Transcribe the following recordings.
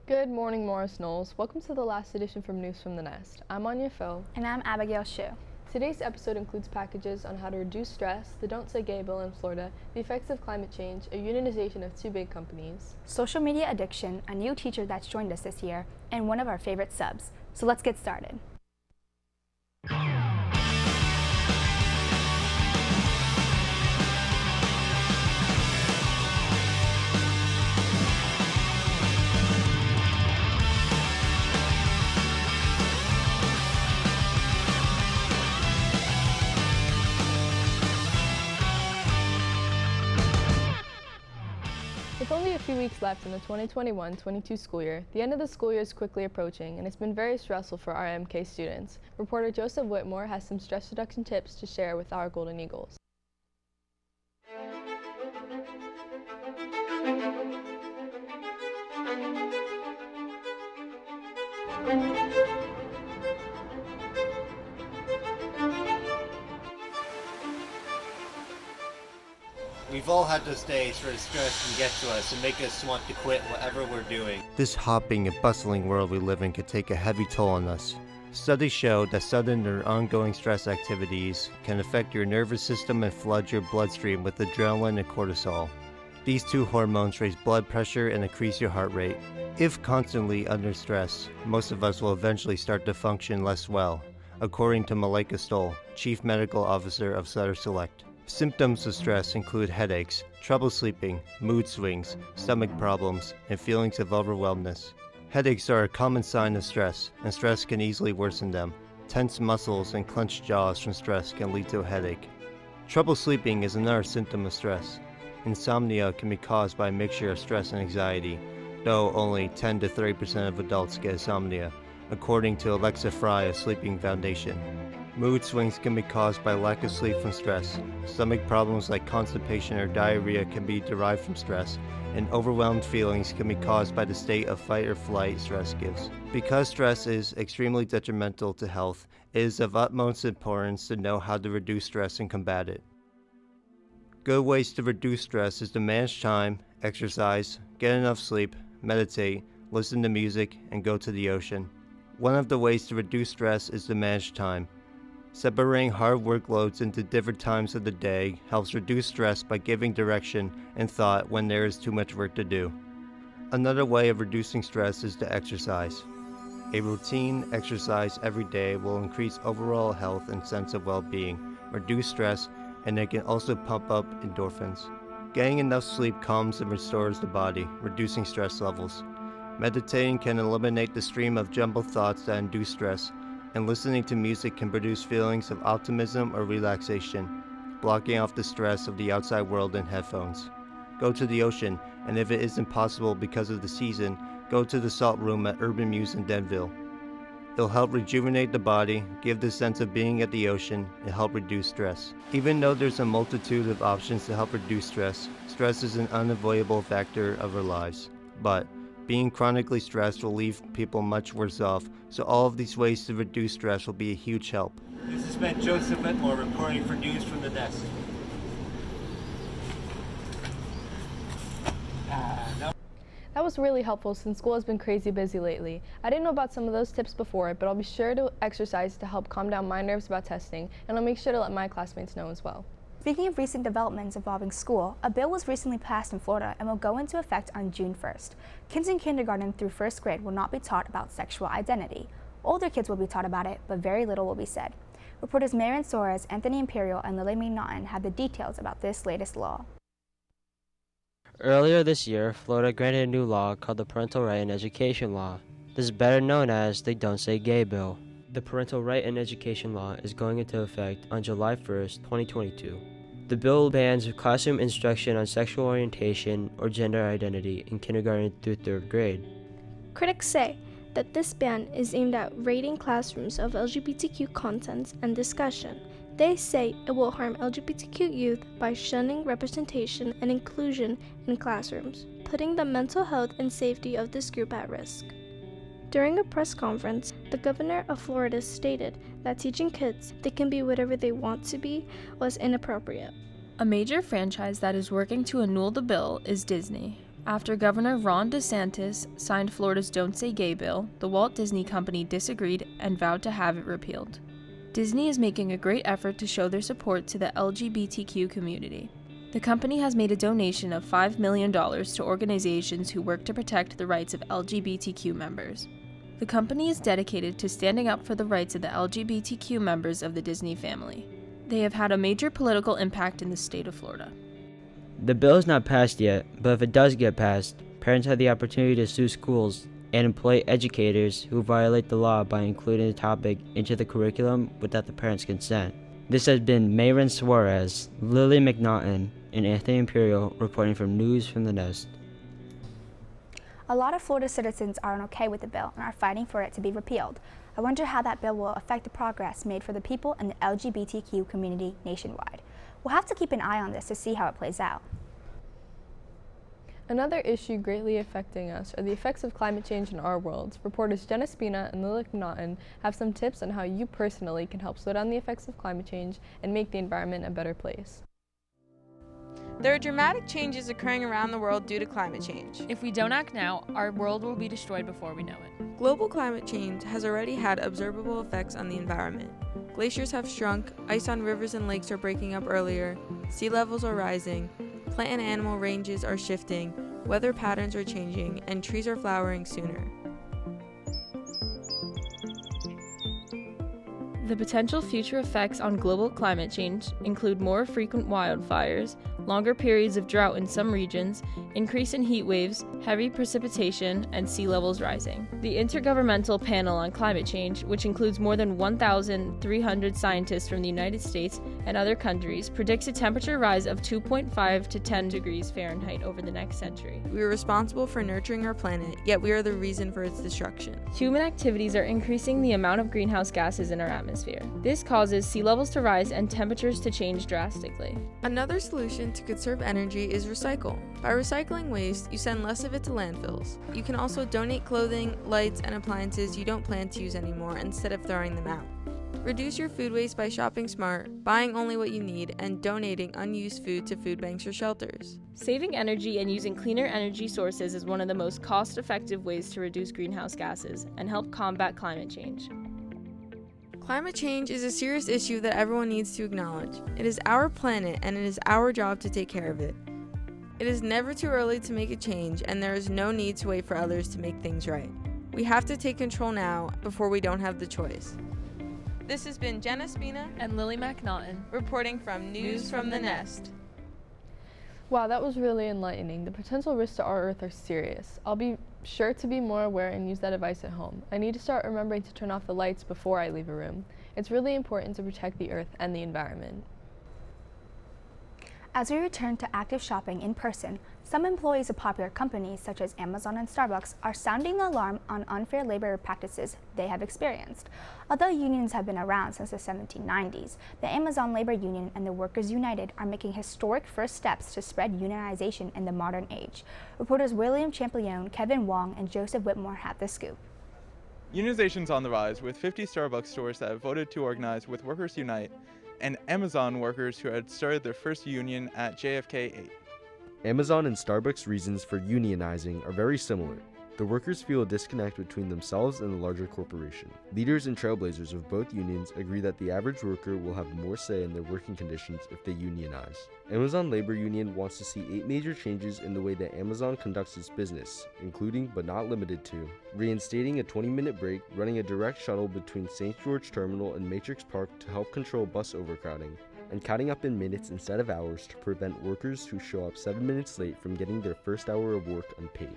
Good morning, Morris Knolls. Welcome to the last edition from News from the Nest. I'm Anya Phil. And I'm Abigail Shu. Today's episode includes packages on how to reduce stress, the Don't Say Gay bill in Florida, the effects of climate change, a unionization of two big companies, social media addiction, a new teacher that's joined us this year, and one of our favorite subs. So let's get started. With only a few weeks left in the 2021-22 school year, the end of the school year is quickly approaching, and it's been very stressful for our MK students. Reporter Joseph Whitmore has some stress reduction tips to share with our Golden Eagles. We've all had those days where stress can get to us and make us want to quit whatever we're doing. This hopping and bustling world we live in can take a heavy toll on us. Studies show that sudden or ongoing stress activities can affect your nervous system and flood your bloodstream with adrenaline and cortisol. These two hormones raise blood pressure and increase your heart rate. If constantly under stress, most of us will eventually start to function less well, according to Malaika Stoll, Chief Medical Officer of Sutter Select. Symptoms of stress include headaches, trouble sleeping, mood swings, stomach problems, and feelings of overwhelmness. Headaches are a common sign of stress, and stress can easily worsen them. Tense muscles and clenched jaws from stress can lead to a headache. Trouble sleeping is another symptom of stress. Insomnia can be caused by a mixture of stress and anxiety, though only 10 to 30% of adults get insomnia, according to Alexa Fry of Sleeping Foundation. Mood swings can be caused by lack of sleep from stress. Stomach problems like constipation or diarrhea can be derived from stress, and overwhelmed feelings can be caused by the state of fight or flight stress gives. Because stress is extremely detrimental to health, it is of utmost importance to know how to reduce stress and combat it. Good ways to reduce stress is to manage time, exercise, get enough sleep, meditate, listen to music, and go to the ocean. One of the ways to reduce stress is to manage time. Separating hard workloads into different times of the day helps reduce stress by giving direction and thought when there is too much work to do. Another way of reducing stress is to exercise. A routine exercise every day will increase overall health and sense of well-being, reduce stress, and it can also pump up endorphins. Getting enough sleep calms and restores the body, reducing stress levels. Meditating can eliminate the stream of jumbled thoughts that induce stress, and listening to music can produce feelings of optimism or relaxation, blocking off the stress of the outside world in headphones. Go to the ocean, and if it isn't possible because of the season, go to the Salt Room at Urban Muse in Denville. It'll help rejuvenate the body, give the sense of being at the ocean, and help reduce stress. Even though there's a multitude of options to help reduce stress, stress is an unavoidable factor of our lives. But being chronically stressed will leave people much worse off, so all of these ways to reduce stress will be a huge help. This has been Joseph Whitmore reporting for News from the Nest. That was really helpful since school has been crazy busy lately. I didn't know about some of those tips before, but I'll be sure to exercise to help calm down my nerves about testing, and I'll make sure to let my classmates know as well. Speaking of recent developments involving school, a bill was recently passed in Florida and will go into effect on June 1st. Kids in kindergarten through first grade will not be taught about sexual identity. Older kids will be taught about it, but very little will be said. Reporters Marian Soares, Anthony Imperial, and Lily Mae Naughton have the details about this latest law. Earlier this year, Florida granted a new law called the Parental Right in Education Law. This is better known as the Don't Say Gay bill. The Parental Right in Education Law is going into effect on July 1st, 2022. The bill bans classroom instruction on sexual orientation or gender identity in kindergarten through third grade. Critics say that this ban is aimed at rating classrooms of LGBTQ content and discussion. They say it will harm LGBTQ youth by shunning representation and inclusion in classrooms, putting the mental health and safety of this group at risk. During a press conference, the governor of Florida stated that teaching kids they can be whatever they want to be was inappropriate. A major franchise that is working to annul the bill is Disney. After Governor Ron DeSantis signed Florida's Don't Say Gay bill, the Walt Disney Company disagreed and vowed to have it repealed. Disney is making a great effort to show their support to the LGBTQ community. The company has made a donation of $5 million to organizations who work to protect the rights of LGBTQ members. The company is dedicated to standing up for the rights of the LGBTQ members of the Disney family. They have had a major political impact in the state of Florida. The bill is not passed yet, but if it does get passed, parents have the opportunity to sue schools and employ educators who violate the law by including the topic into the curriculum without the parents' consent. This has been Mayron Suarez, Lily McNaughton, and Anthony Imperial reporting from News from the Nest. A lot of Florida citizens aren't okay with the bill and are fighting for it to be repealed. I wonder how that bill will affect the progress made for the people in the LGBTQ community nationwide. We'll have to keep an eye on this to see how it plays out. Another issue greatly affecting us are the effects of climate change in our world. Reporters Jenna Spina and Lily McNaughton have some tips on how you personally can help slow down the effects of climate change and make the environment a better place. There are dramatic changes occurring around the world due to climate change. If we don't act now, our world will be destroyed before we know it. Global climate change has already had observable effects on the environment. Glaciers have shrunk, ice on rivers and lakes are breaking up earlier, sea levels are rising, plant and animal ranges are shifting, weather patterns are changing, and trees are flowering sooner. The potential future effects on global climate change include more frequent wildfires, longer periods of drought in some regions, increase in heat waves, heavy precipitation, and sea levels rising. The Intergovernmental Panel on Climate Change, which includes more than 1,300 scientists from the United States and other countries, predicts a temperature rise of 2.5 to 10 degrees Fahrenheit over the next century. We are responsible for nurturing our planet, yet we are the reason for its destruction. Human activities are increasing the amount of greenhouse gases in our atmosphere. This causes sea levels to rise and temperatures to change drastically. Another solution to conserve energy is recycle. By recycling waste, you send less of it to landfills. You can also donate clothing, lights, and appliances you don't plan to use anymore instead of throwing them out. Reduce your food waste by shopping smart, buying only what you need, and donating unused food to food banks or shelters. Saving energy and using cleaner energy sources is one of the most cost-effective ways to reduce greenhouse gases and help combat climate change. Climate change is a serious issue that everyone needs to acknowledge. It is our planet and it is our job to take care of it. It is never too early to make a change, and there is no need to wait for others to make things right. We have to take control now before we don't have the choice. This has been Jenna Spina And Lily McNaughton, reporting from News from the Nest. Wow, that was really enlightening. The potential risks to our Earth are serious. I'll be sure to be more aware and use that advice at home. I need to start remembering to turn off the lights before I leave a room. It's really important to protect the Earth and the environment. As we return to active shopping in person, some employees of popular companies such as Amazon and Starbucks are sounding the alarm on unfair labor practices they have experienced. Although unions have been around since the 1790s, the Amazon Labor Union and the Workers United are making historic first steps to spread unionization in the modern age. Reporters William Champion, Kevin Wong, and Joseph Whitmore have the scoop. Unionization's on the rise, with 50 Starbucks stores that have voted to organize with Workers Unite, and Amazon workers who had started their first union at JFK 8. Amazon and Starbucks' reasons for unionizing are very similar. The workers feel a disconnect between themselves and the larger corporation. Leaders and trailblazers of both unions agree that the average worker will have more say in their working conditions if they unionize. Amazon Labor Union wants to see 8 major changes in the way that Amazon conducts its business, including, but not limited to, reinstating a 20-minute break, running a direct shuttle between St. George Terminal and Matrix Park to help control bus overcrowding, and counting up in minutes instead of hours to prevent workers who show up 7 minutes late from getting their first hour of work unpaid.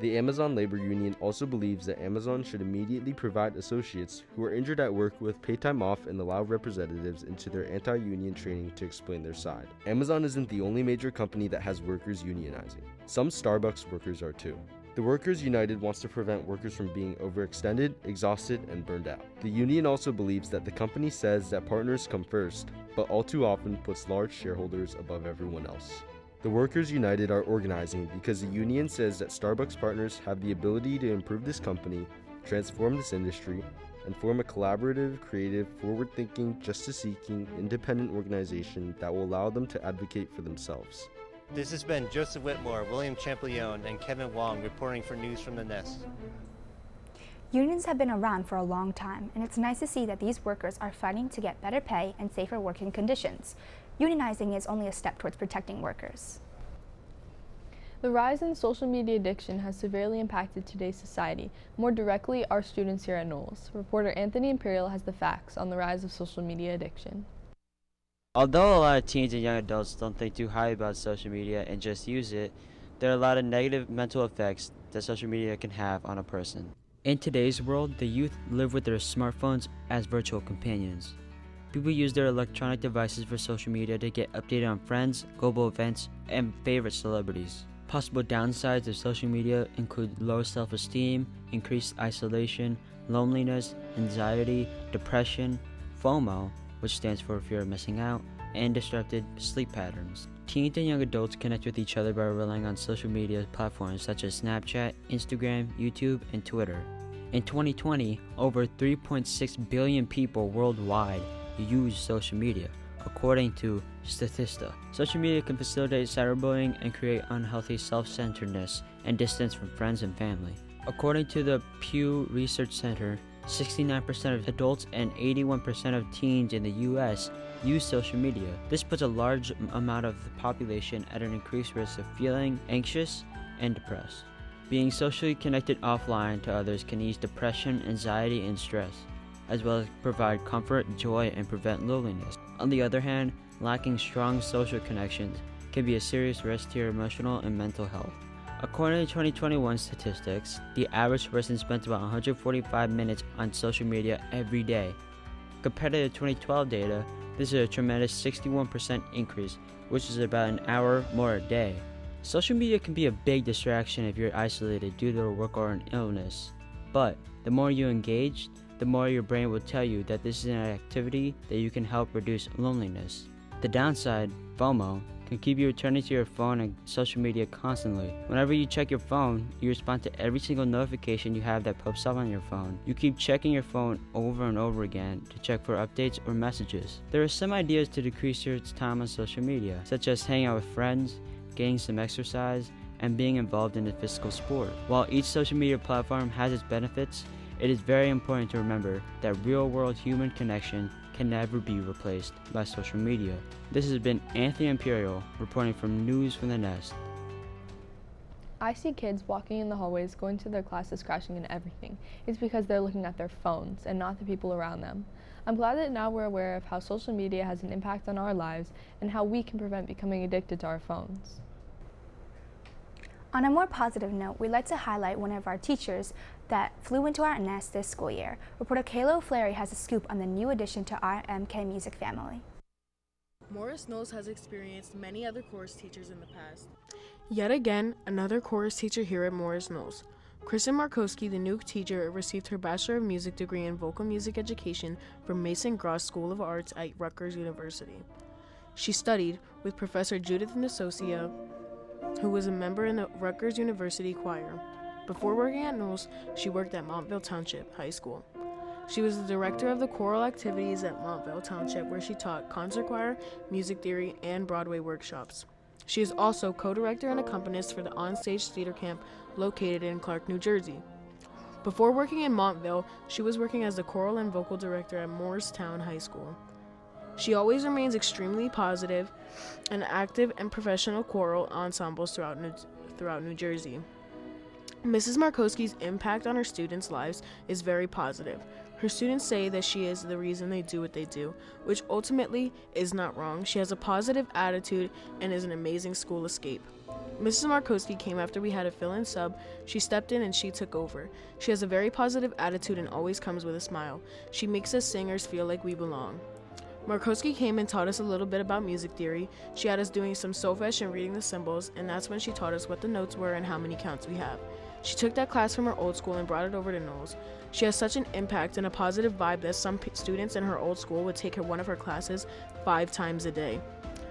The Amazon Labor Union also believes that Amazon should immediately provide associates who are injured at work with paid time off and allow representatives into their anti-union training to explain their side. Amazon isn't the only major company that has workers unionizing. Some Starbucks workers are too. The Workers United wants to prevent workers from being overextended, exhausted, and burned out. The union also believes that the company says that partners come first, but all too often puts large shareholders above everyone else. The Workers United are organizing because the union says that Starbucks partners have the ability to improve this company, transform this industry, and form a collaborative, creative, forward-thinking, justice-seeking, independent organization that will allow them to advocate for themselves. This has been Joseph Whitmore, William Champollion, and Kevin Wong reporting for News from the Nest. Unions have been around for a long time, and it's nice to see that these workers are fighting to get better pay and safer working conditions. Unionizing is only a step towards protecting workers. The rise in social media addiction has severely impacted today's society, more directly our students here at Knolls. Reporter Anthony Imperial has the facts on the rise of social media addiction. Although a lot of teens and young adults don't think too highly about social media and just use it, there are a lot of negative mental effects that social media can have on a person. In today's world, the youth live with their smartphones as virtual companions. People use their electronic devices for social media to get updated on friends, global events, and favorite celebrities. Possible downsides of social media include low self-esteem, increased isolation, loneliness, anxiety, depression, FOMO, which stands for fear of missing out, and disrupted sleep patterns. Teens and young adults connect with each other by relying on social media platforms such as Snapchat, Instagram, YouTube, and Twitter. In 2020, over 3.6 billion people worldwide use social media, according to Statista. Social media can facilitate cyberbullying and create unhealthy self-centeredness and distance from friends and family. According to the Pew Research Center, 69% of adults and 81% of teens in the U.S. use social media. This puts a large amount of the population at an increased risk of feeling anxious and depressed. Being socially connected offline to others can ease depression, anxiety, and stress, as well as provide comfort, joy, and prevent loneliness. On the other hand, lacking strong social connections can be a serious risk to your emotional and mental health. According to 2021 statistics, the average person spent about 145 minutes on social media every day. Compared to the 2012 data, this is a tremendous 61% increase, which is about an hour more a day. Social media can be a big distraction if you're isolated due to a work or an illness, but the more you engage, the more your brain will tell you that this is an activity that you can help reduce loneliness. The downside, FOMO, can keep you returning to your phone and social media constantly. Whenever you check your phone, you respond to every single notification you have that pops up on your phone. You keep checking your phone over and over again to check for updates or messages. There are some ideas to decrease your time on social media, such as hanging out with friends, getting some exercise, and being involved in a physical sport. While each social media platform has its benefits, it is very important to remember that real-world human connection can never be replaced by social media. This has been Anthony Imperial reporting from News from the Nest. I see kids walking in the hallways going to their classes crashing into everything. It's because they're looking at their phones and not the people around them. I'm glad that now we're aware of how social media has an impact on our lives and how we can prevent becoming addicted to our phones. On a more positive note, we'd like to highlight one of our teachers that flew into our nest this school year. Reporter Kayla O'Flaherty has a scoop on the new addition to our MK Music family. Morris Knolls has experienced many other chorus teachers in the past. Yet again, another chorus teacher here at Morris Knolls. Kristen Markowski, the new teacher, received her Bachelor of Music degree in Vocal Music Education from Mason Gross School of Arts at Rutgers University. She studied with Professor Judith Nasosia, who was a member in the Rutgers University choir. Before working at Knolls, she worked at Montville Township High School. She was the director of the choral activities at Montville Township, where she taught concert choir, music theory, and Broadway workshops. She is also co-director and accompanist for the Onstage Theater Camp located in Clark, New Jersey. Before working in Montville, she was working as the choral and vocal director at Morristown High School. She always remains extremely positive and active in professional choral ensembles throughout New Jersey. Mrs. Markowski's impact on her students' lives is very positive. Her students say that she is the reason they do what they do, which ultimately is not wrong. She has a positive attitude and is an amazing school escape. Mrs. Markowski came after we had a fill-in sub. She stepped in and she took over. She has a very positive attitude and always comes with a smile. She makes us singers feel like we belong. Markowski came and taught us a little bit about music theory. She had us doing some solfege and reading the symbols, and that's when she taught us what the notes were and how many counts we have. She took that class from her old school and brought it over to Knolls. She has such an impact and a positive vibe that some students in her old school would take one of her classes 5 times a day.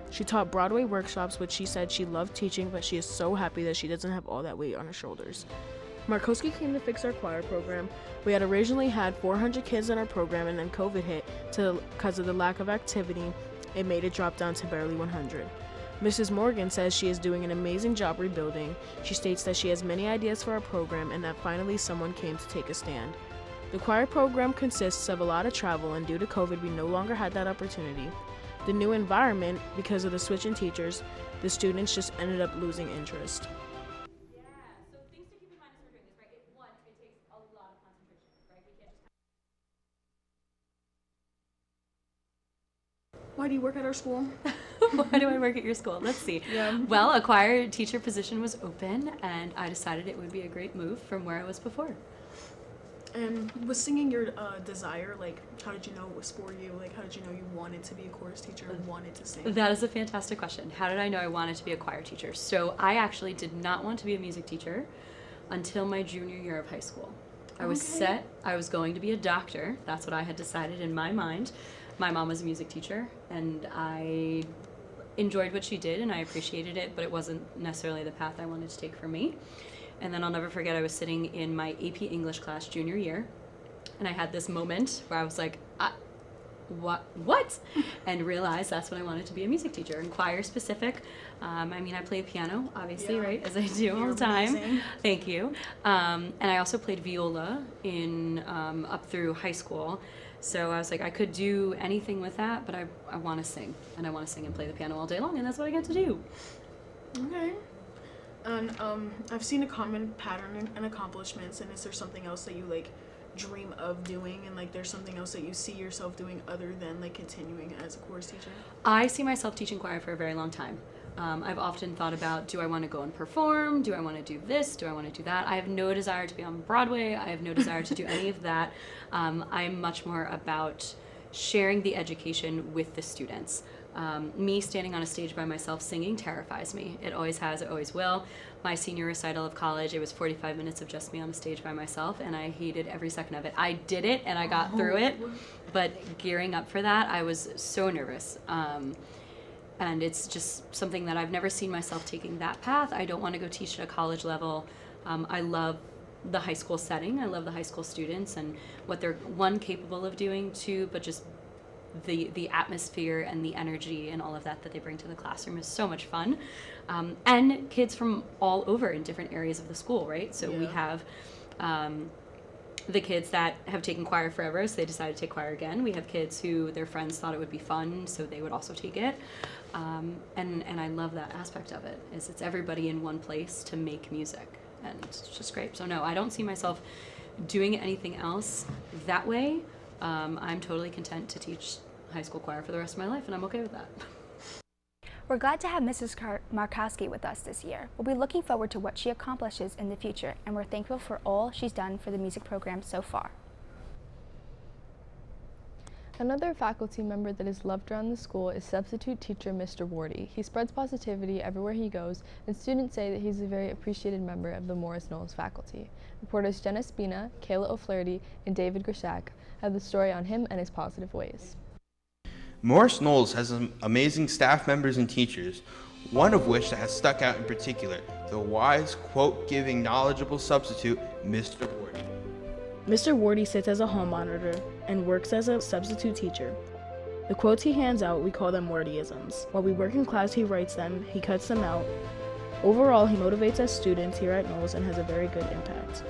She taught Broadway workshops, which she said she loved teaching, but she is so happy that she doesn't have all that weight on her shoulders. Markowski came to fix our choir program. We had originally had 400 kids in our program, and then COVID hit because of the lack of activity. It made it drop down to barely 100. Mrs. Morgan says she is doing an amazing job rebuilding. She states that she has many ideas for our program and that finally someone came to take a stand. The choir program consists of a lot of travel, and due to COVID, we no longer had that opportunity. The new environment, because of the switch in teachers, the students just ended up losing interest. Why do you work at our school? Why do I work at your school? Let's see. Yeah. Well, a choir teacher position was open, and I decided it would be a great move from where I was before. And was singing your desire? Like, how did you know it was for you? Like, how did you know you wanted to be a chorus teacher and wanted to sing? That is a fantastic question. How did I know I wanted to be a choir teacher? So I actually did not want to be a music teacher until my junior year of high school. I was set. I was going to be a doctor. That's what I had decided in my mind. My mom was a music teacher, and I enjoyed what she did, and I appreciated it, but it wasn't necessarily the path I wanted to take for me. And then I'll never forget, I was sitting in my AP English class junior year, and I had this moment where I was like, what? And realized that's what I wanted to be, a music teacher, and choir specific. I mean, I play piano, obviously, right, as I do all the time. Amazing. Thank you. And I also played viola in up through high school. So I was like, I could do anything with that, but I want to sing, and I want to sing and play the piano all day long, and that's what I get to do. Okay. And I've seen a common pattern in accomplishments, and is there something else that you like dream of doing, and like there's something else that you see yourself doing other than like continuing as a chorus teacher? I see myself teaching choir for a very long time. I've often thought about, do I want to go and perform? Do I want to do this? Do I want to do that? I have no desire to be on Broadway. I have no desire to do any of that. I'm much more about sharing the education with the students. Me standing on a stage by myself singing terrifies me. It always has, it always will. My senior recital of college, it was 45 minutes of just me on a stage by myself, and I hated every second of it. I did it, and I got through it, but gearing up for that, I was so nervous. And it's just something that I've never seen myself taking that path. I don't want to go teach at a college level. I love the high school setting. I love the high school students and what they're, one, capable of doing, two, but just the atmosphere and the energy and all of that they bring to the classroom is so much fun. And kids from all over in different areas of the school, right? So we have the kids that have taken choir forever, so they decided to take choir again. We have kids who their friends thought it would be fun, so they would also take it. And I love that aspect of it, is it's everybody in one place to make music, and it's just great. So no, I don't see myself doing anything else that way. I'm totally content to teach high school choir for the rest of my life, and I'm okay with that. We're glad to have Mrs. Markowski with us this year. We'll be looking forward to what she accomplishes in the future, and we're thankful for all she's done for the music program so far. Another faculty member that is loved around the school is substitute teacher Mr. Wardy. He spreads positivity everywhere he goes, and students say that he's a very appreciated member of the Morris Knolls faculty. Reporters Jenna Spina, Kayla O'Flaherty, and David Grishak have the story on him and his positive ways. Morris Knolls has some amazing staff members and teachers, one of which that has stuck out in particular, the wise, quote-giving, knowledgeable substitute, Mr. Wardy. Mr. Wardy sits as a hall monitor and works as a substitute teacher. The quotes he hands out, we call them Wardyisms. While we work in class, he writes them, he cuts them out. Overall, he motivates us students here at Knolls and has a very good impact.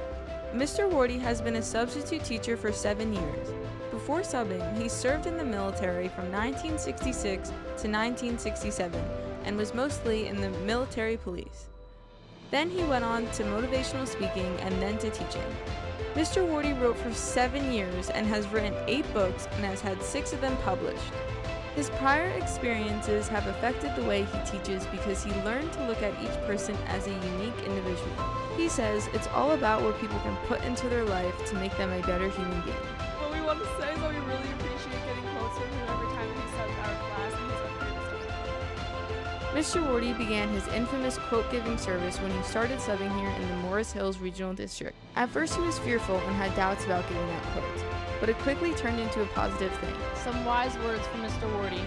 Mr. Wardy has been a substitute teacher for 7 years. Before subbing, he served in the military from 1966 to 1967 and was mostly in the military police. Then he went on to motivational speaking and then to teaching. Mr. Wardy wrote for 7 years and has written 8 books and has had 6 of them published. His prior experiences have affected the way he teaches because he learned to look at each person as a unique individual. He says it's all about what people can put into their life to make them a better human being. What we want to say is that we really appreciate getting quotes from him every time he subs our class, and he's a Mr. Wardy began his infamous quote-giving service when he started subbing here in the Morris Hills Regional District. At first he was fearful and had doubts about giving out quotes, but it quickly turned into a positive thing. Some wise words from Mr. Wardy.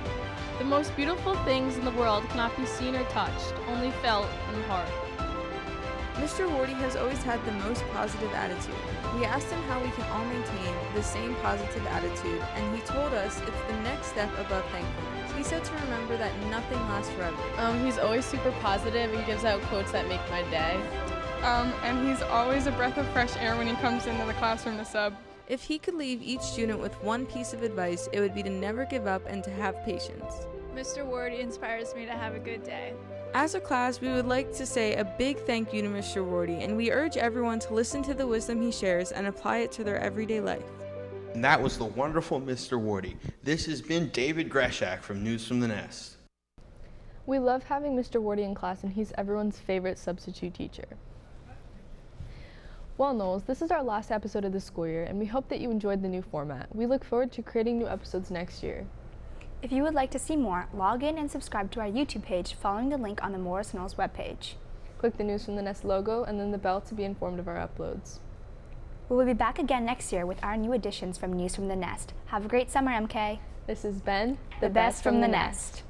The most beautiful things in the world cannot be seen or touched, only felt in the heart. Mr. Wardy has always had the most positive attitude. We asked him how we can all maintain the same positive attitude, and he told us it's the next step above thankfulness. He said to remember that nothing lasts forever. He's always super positive and gives out quotes that make my day. And he's always a breath of fresh air when he comes into the classroom to sub. If he could leave each student with one piece of advice, it would be to never give up and to have patience. Mr. Wardy inspires me to have a good day. As a class, we would like to say a big thank you to Mr. Wardy, and we urge everyone to listen to the wisdom he shares and apply it to their everyday life. And that was the wonderful Mr. Wardy. This has been David Greshak from News from the Nest. We love having Mr. Wardy in class, and he's everyone's favorite substitute teacher. Well, Knolls, this is our last episode of the school year, and we hope that you enjoyed the new format. We look forward to creating new episodes next year. If you would like to see more, log in and subscribe to our YouTube page following the link on the Morris Knolls webpage. Click the News from the Nest logo and then the bell to be informed of our uploads. We will be back again next year with our new editions from News from the Nest. Have a great summer, MK. This has been The Best from the Nest.